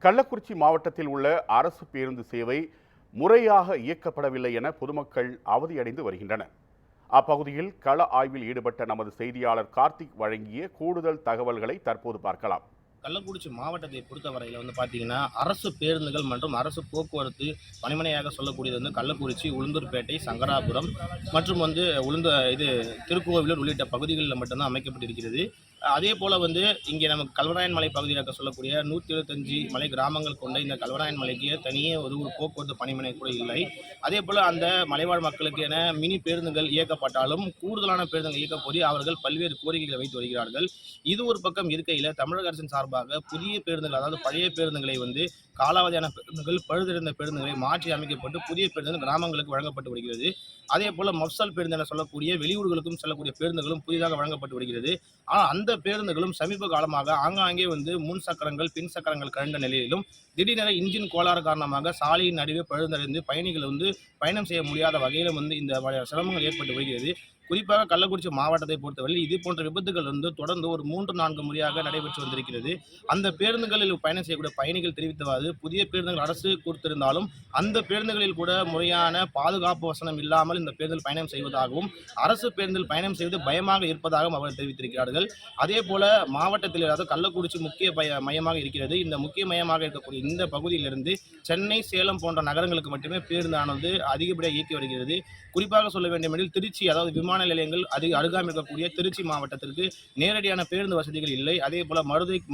கள்ளக்குறிச்சி மாவட்டத்தில் உள்ள அரசு பேருந்து சேவை முறையாக இயக்கப்படவில்லை என பொதுமக்கள் அவதியடைந்து வருகின்றனர். அப்பகுதியில் கள ஆய்வில் ஈடுபட்ட நமது செய்தியாளர் கார்த்திக் வழங்கிய கூடுதல் தகவல்களை தற்போது பார்க்கலாம். கள்ளக்குறிச்சி மாவட்டத்தை பொறுத்தவரையில் பார்த்தீங்கன்னா அரசு பேருந்துகள் மற்றும் அரசு போக்குவரத்து பணிமனையாக சொல்லக்கூடியது கள்ளக்குறிச்சி, உளுந்தூர்பேட்டை, சங்கராபுரம் மற்றும் திருக்கோவிலூர் உள்ளிட்ட பகுதிகளில் மட்டும்தான் அமைக்கப்பட்டிருக்கிறது. அதே போல் இங்கே நமக்கு கல்வராயன் மலை பகுதியாக சொல்லக்கூடிய 175 மலை கிராமங்கள் கொண்ட இந்த கல்வராயன் மலைக்கு தனியே ஒரு போக்குவரத்து பணிமனை கூட இல்லை. அதே போல் அந்த மலைவாழ் மக்களுக்கு என மினி பேருந்துகள் இயக்கப்பட்டாலும் கூடுதலான பேருந்துகள் இயக்கப்போது அவர்கள் பல்வேறு கோரிக்கைகளை வைத்து வருகிறார்கள். இது ஒரு பக்கம் இருக்கையில் தமிழக அரசின் சார்பாக புதிய பேருந்துகள், அதாவது பழைய பேருந்துகளை காலாவதியான பேருந்துகள், பழுதடைந்த பேருந்துகளை மாற்றி அமைக்கப்பட்டு புதிய பேருந்துகள் கிராமங்களுக்கு வழங்கப்பட்டு வருகிறது. அதே போல மப்சல் பேருந்து என சொல்லக்கூடிய வெளியூர்களுக்கும் செல்லக்கூடிய பேருந்துகளும் புதிதாக வழங்கப்பட்டு வருகிறது. ஆனால் அந்த பேருந்துகளும் சமீப காலமாக ஆங்காங்கே முன் சக்கரங்கள், பின் சக்கரங்கள் கழண்ட நிலையிலும் திடீரென இன்ஜின் கோளாறு காரணமாக சாலையின் நடுவே பழுதடைந்து பயணிகள் பயணம் செய்ய முடியாத வகையிலும் இந்த சிரமங்கள் ஏற்பட்டு வருகிறது. குறிப்பாக கள்ளக்குறிச்சி மாவட்டத்தை பொறுத்தவரையில் இது போன்ற விபத்துகள் தொடர்ந்து ஒரு 3-4 முறையாக நடைபெற்று வந்திருக்கிறது. அந்த பேருந்துகளில் பயணம் செய்யக்கூடிய பயணிகள் தெரிவித்தவாறு புதிய பேருந்துகள் அரசு கொடுத்திருந்தாலும் அந்த பேருந்துகளில் கூட முறையான பாதுகாப்பு வசனம் இல்லாமல் இந்த பேருந்தில் பயணம் செய்வதாகவும், அரசு பேருந்தில் பயணம் செய்வது பயமாக இருப்பதாகவும் அவர்கள் தெரிவித்திருக்கிறார்கள். அதே போல மாவட்டத்தில், அதாவது கள்ளக்குறிச்சி முக்கிய மையமாக இருக்கிறது. இந்த முக்கிய மையமாக இருக்கக்கூடிய இந்த பகுதியிலிருந்து சென்னை, சேலம் போன்ற நகரங்களுக்கு மட்டுமே பேருந்தானது அதிகப்படியாக இயக்கி வருகிறது. குறிப்பாக சொல்ல வேண்டுமெனில் திருச்சி, அதாவது விமான நிலையங்கள் அருகாமல் இருக்கக்கூடிய திருச்சி மாவட்டத்திற்கு நேரடியான பேருந்து வசதிகள் இல்லை. அதே போல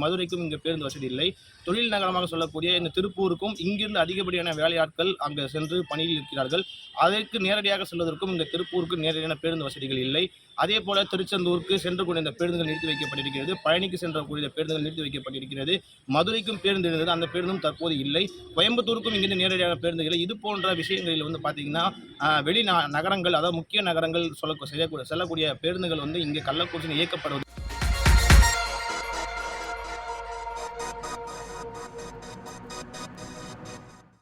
மதுரைக்கும் இங்கு பேருந்து வசதி இல்லை. தொழில் நகரமாக சொல்லக்கூடிய இந்த திருப்பூருக்கும் இங்கிருந்து அதிகப்படியான வேலையாட்கள் அங்கு சென்று பணியில் இருக்கிறார்கள். அதற்கு நேரடியாக செல்வதற்கும் இங்கு திருப்பூருக்கு நேரடியான பேருந்து வசதிகள் இல்லை. அதே போல திருச்செந்தூருக்கு சென்று கொண்ட இந்த பேருந்துகள் நிறுத்தி வைக்கப்பட்டிருக்கிறது. பழனிக்கு சென்றக்கூடிய பேருந்துகள் நிறுத்தி வைக்கப்பட்டிருக்கிறது. மதுரைக்கும் பேருந்து இருந்தது, அந்த பேருந்தும் தற்போது இல்லை. கோயம்புத்தூருக்கும் இங்கிருந்து நேரடியான பேருந்துகள். இது போன்ற விஷயங்களில் பார்த்தீங்கன்னா வெளி நகரங்கள், அதாவது முக்கிய நகரங்கள் செல்லக்கூடிய பேருந்துகள் இங்கே கள்ளக்குறிச்சியில் இயக்கப்படுவது